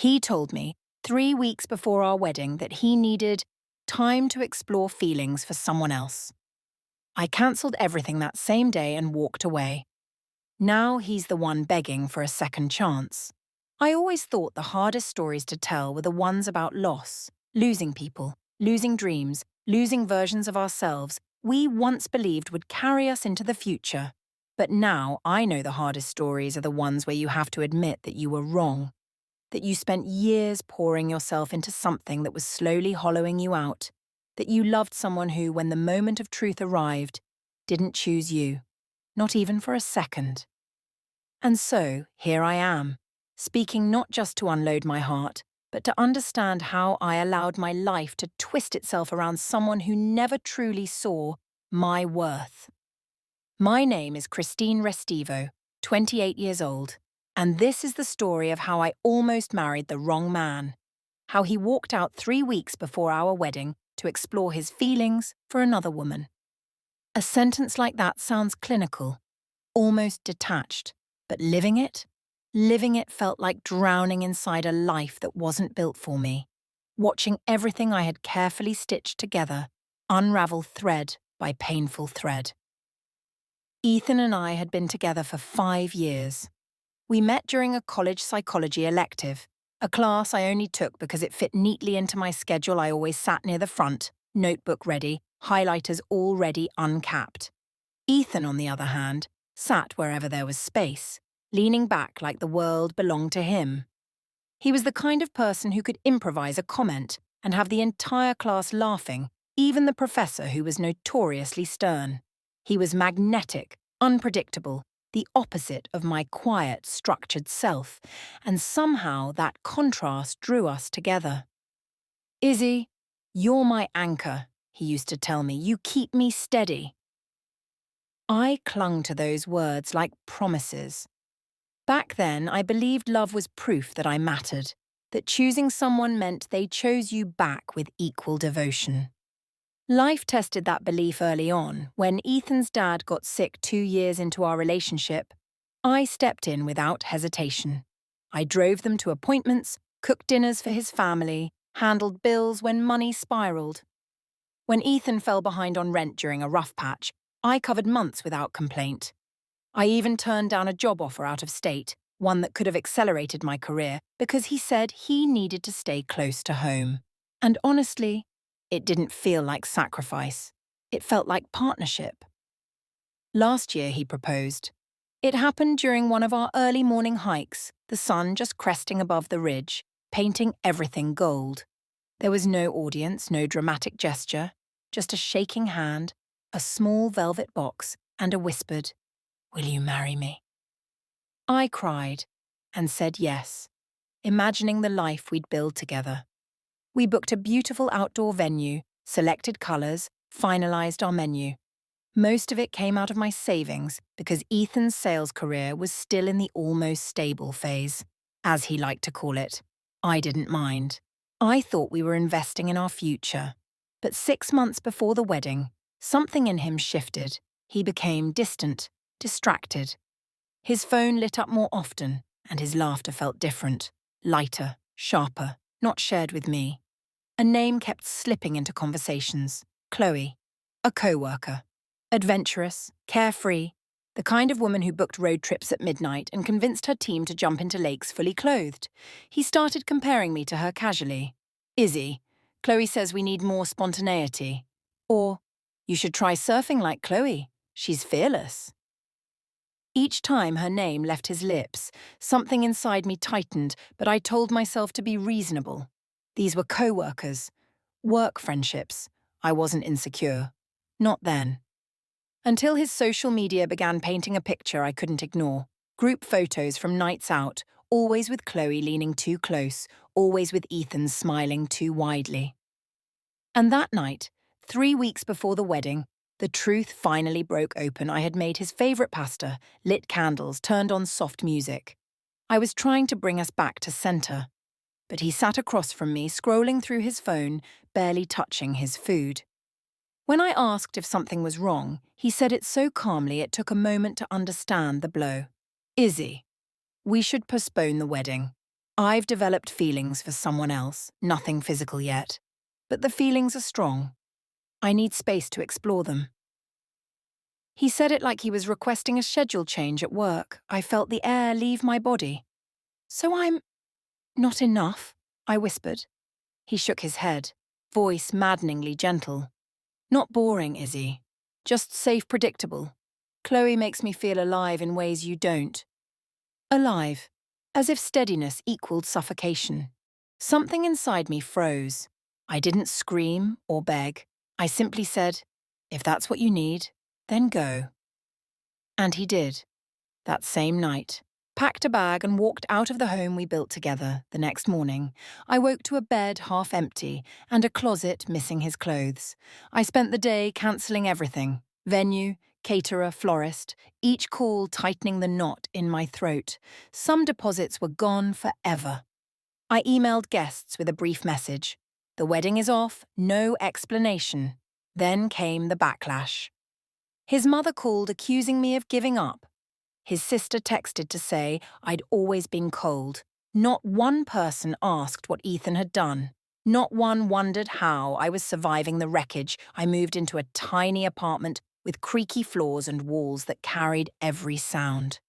He told me 3 weeks before our wedding that he needed time to explore feelings for someone else. I cancelled everything that same day and walked away. Now he's the one begging for a second chance. I always thought the hardest stories to tell were the ones about loss, losing people, losing dreams, losing versions of ourselves we once believed would carry us into the future. But now I know the hardest stories are the ones where you have to admit that you were wrong, that you spent years pouring yourself into something that was slowly hollowing you out, that you loved someone who, when the moment of truth arrived, didn't choose you, not even for a second. And so, here I am, speaking not just to unload my heart, but to understand how I allowed my life to twist itself around someone who never truly saw my worth. My name is Christine Restivo, 28 years old, and this is the story of how I almost married the wrong man, how he walked out 3 weeks before our wedding to explore his feelings for another woman. A sentence like that sounds clinical, almost detached, but living it felt like drowning inside a life that wasn't built for me, watching everything I had carefully stitched together unravel thread by painful thread. Ethan and I had been together for 5 years. We met during a college psychology elective, a class I only took because it fit neatly into my schedule. I always sat near the front, notebook ready, highlighters already uncapped. Ethan, on the other hand, sat wherever there was space, leaning back like the world belonged to him. He was the kind of person who could improvise a comment and have the entire class laughing, even the professor who was notoriously stern. He was magnetic, unpredictable, the opposite of my quiet, structured self, and somehow that contrast drew us together. "Izzy, you're my anchor," he used to tell me. "You keep me steady." I clung to those words like promises. Back then, I believed love was proof that I mattered, that choosing someone meant they chose you back with equal devotion. Life tested that belief early on. When Ethan's dad got sick 2 years into our relationship, I stepped in without hesitation. I drove them to appointments, cooked dinners for his family, handled bills when money spiraled. When Ethan fell behind on rent during a rough patch, I covered months without complaint. I even turned down a job offer out of state, one that could have accelerated my career, because he said he needed to stay close to home. And honestly, it didn't feel like sacrifice. It felt like partnership. Last year, he proposed. It happened during one of our early morning hikes, the sun just cresting above the ridge, painting everything gold. There was no audience, no dramatic gesture, just a shaking hand, a small velvet box, and a whispered, "Will you marry me?" I cried and said yes, imagining the life we'd build together. We booked a beautiful outdoor venue, selected colours, finalised our menu. Most of it came out of my savings because Ethan's sales career was still in the almost stable phase, as he liked to call it. I didn't mind. I thought we were investing in our future. But 6 months before the wedding, something in him shifted. He became distant, distracted. His phone lit up more often, and his laughter felt different, lighter, sharper, not shared with me. A name kept slipping into conversations. Chloe, a co-worker. Adventurous, carefree, the kind of woman who booked road trips at midnight and convinced her team to jump into lakes fully clothed. He started comparing me to her casually. "Izzy, Chloe says we need more spontaneity." Or, "You should try surfing like Chloe. She's fearless." Each time her name left his lips, something inside me tightened, but I told myself to be reasonable. These were co-workers, work friendships. I wasn't insecure. Not then. Until his social media began painting a picture I couldn't ignore. Group photos from nights out, always with Chloe leaning too close, always with Ethan smiling too widely. And that night, 3 weeks before the wedding, the truth finally broke open. I had made his favourite pasta, lit candles, turned on soft music. I was trying to bring us back to centre. But he sat across from me, scrolling through his phone, barely touching his food. When I asked if something was wrong, he said it so calmly it took a moment to understand the blow. "Izzy, we should postpone the wedding. I've developed feelings for someone else, nothing physical yet. But the feelings are strong. I need space to explore them. He said it like he was requesting a schedule change at work. I felt the air leave my body. So I'm not enough, I whispered. He shook his head, voice maddeningly gentle. Not boring, Izzy. Just safe, predictable. Chloe makes me feel alive in ways you don't. Alive, as if steadiness equaled suffocation. Something inside me froze. I didn't scream or beg. I simply said, if that's what you need, then go. And he did. That same night, packed a bag and walked out of the home we built together. The next morning, I woke to a bed half empty and a closet missing his clothes. I spent the day cancelling everything: venue, caterer, florist, each call tightening the knot in my throat. Some deposits were gone forever. I emailed guests with a brief message. The wedding is off, no explanation. Then came the backlash. His mother called accusing me of giving up. His sister texted to say I'd always been cold. Not one person asked what Ethan had done. Not one wondered how I was surviving the wreckage. I moved into a tiny apartment with creaky floors and walls that carried every sound.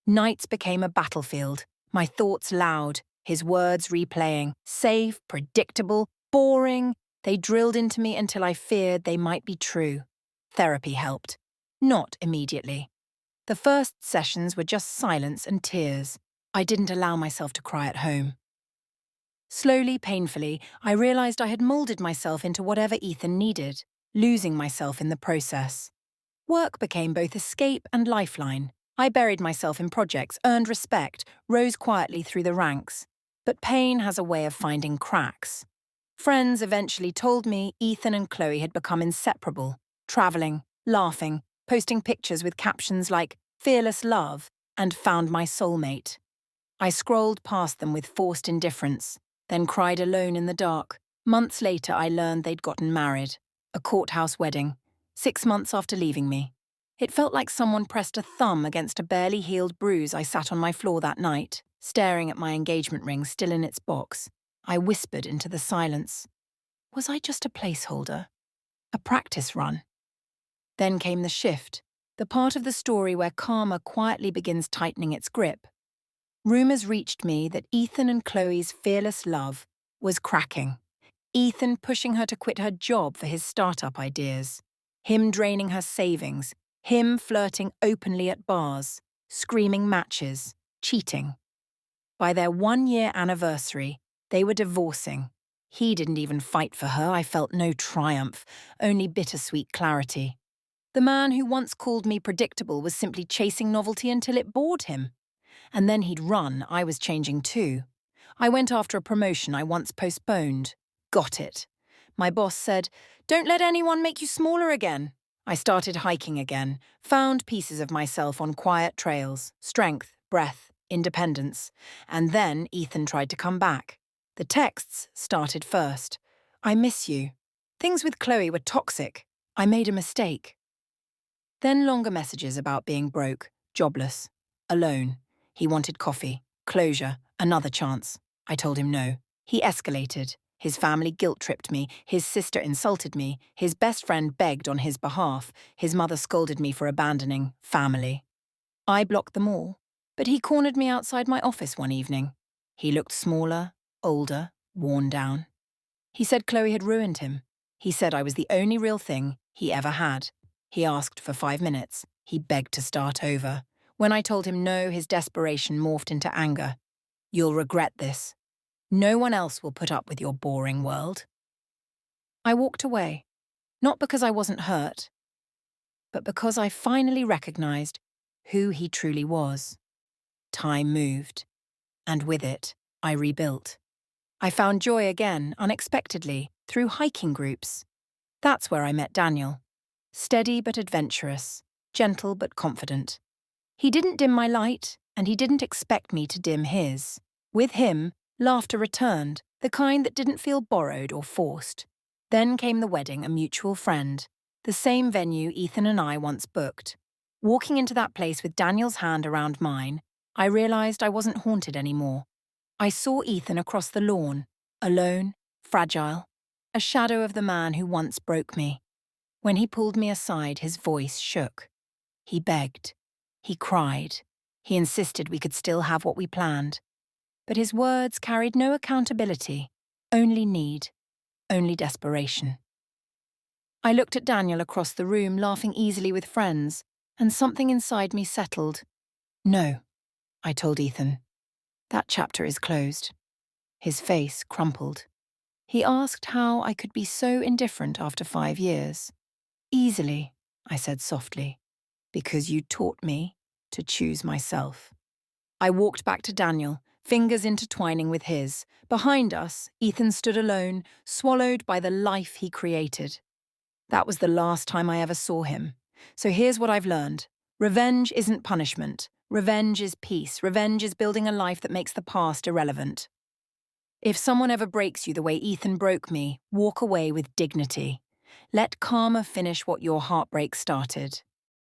Nights became a battlefield, my thoughts loud, his words replaying. Safe, predictable, boring. They drilled into me until I feared they might be true. Therapy helped. Not immediately. The first sessions were just silence and tears. I didn't allow myself to cry at home. Slowly, painfully, I realized I had molded myself into whatever Ethan needed, losing myself in the process. Work became both escape and lifeline. I buried myself in projects, earned respect, rose quietly through the ranks. But pain has a way of finding cracks. Friends eventually told me Ethan and Chloe had become inseparable, traveling, laughing, posting pictures with captions like "fearless love" and "found my soulmate." I scrolled past them with forced indifference, then cried alone in the dark. Months later, I learned they'd gotten married. A courthouse wedding, 6 months after leaving me. It felt like someone pressed a thumb against a barely healed bruise. I sat on my floor that night, staring at my engagement ring still in its box. I whispered into the silence. Was I just a placeholder? A practice run? Then came the shift, the part of the story where karma quietly begins tightening its grip. Rumors reached me that Ethan and Chloe's fearless love was cracking. Ethan pushing her to quit her job for his startup ideas. Him draining her savings. Him flirting openly at bars, screaming matches, cheating. By their 1-year anniversary, they were divorcing. He didn't even fight for her. I felt no triumph, only bittersweet clarity. The man who once called me predictable was simply chasing novelty until it bored him. And then he'd run. I was changing too. I went after a promotion I once postponed. Got it. My boss said, "Don't let anyone make you smaller again." I started hiking again, found pieces of myself on quiet trails, strength, breath, independence. And then Ethan tried to come back. The texts started first. "I miss you." Things with Chloe were toxic. I made a mistake. Then longer messages about being broke, jobless, alone. He wanted coffee, closure, another chance. I told him no. He escalated. His family guilt-tripped me. His sister insulted me. His best friend begged on his behalf. His mother scolded me for abandoning family. I blocked them all. But he cornered me outside my office one evening. He looked smaller, older, worn down. He said Chloe had ruined him. He said I was the only real thing he ever had. He asked for 5 minutes. He begged to start over. When I told him no, his desperation morphed into anger. "You'll regret this. No one else will put up with your boring world." I walked away, not because I wasn't hurt, but because I finally recognized who he truly was. Time moved, and with it, I rebuilt. I found joy again, unexpectedly, through hiking groups. That's where I met Daniel. Steady but adventurous, gentle but confident. He didn't dim my light, and he didn't expect me to dim his. With him, laughter returned, the kind that didn't feel borrowed or forced. Then came the wedding, a mutual friend, the same venue Ethan and I once booked. Walking into that place with Daniel's hand around mine, I realized I wasn't haunted anymore. I saw Ethan across the lawn, alone, fragile, a shadow of the man who once broke me. When he pulled me aside, his voice shook. He begged. He cried. He insisted we could still have what we planned. But his words carried no accountability, only need, only desperation. I looked at Daniel across the room, laughing easily with friends, and something inside me settled. No, I told Ethan. That chapter is closed. His face crumpled. He asked how I could be so indifferent after 5 years. Easily, I said softly, because you taught me to choose myself. I walked back to Daniel, fingers intertwining with his. Behind us, Ethan stood alone, swallowed by the life he created. That was the last time I ever saw him. So here's what I've learned. Revenge isn't punishment. Revenge is peace. Revenge is building a life that makes the past irrelevant. If someone ever breaks you the way Ethan broke me, walk away with dignity. Let karma finish what your heartbreak started.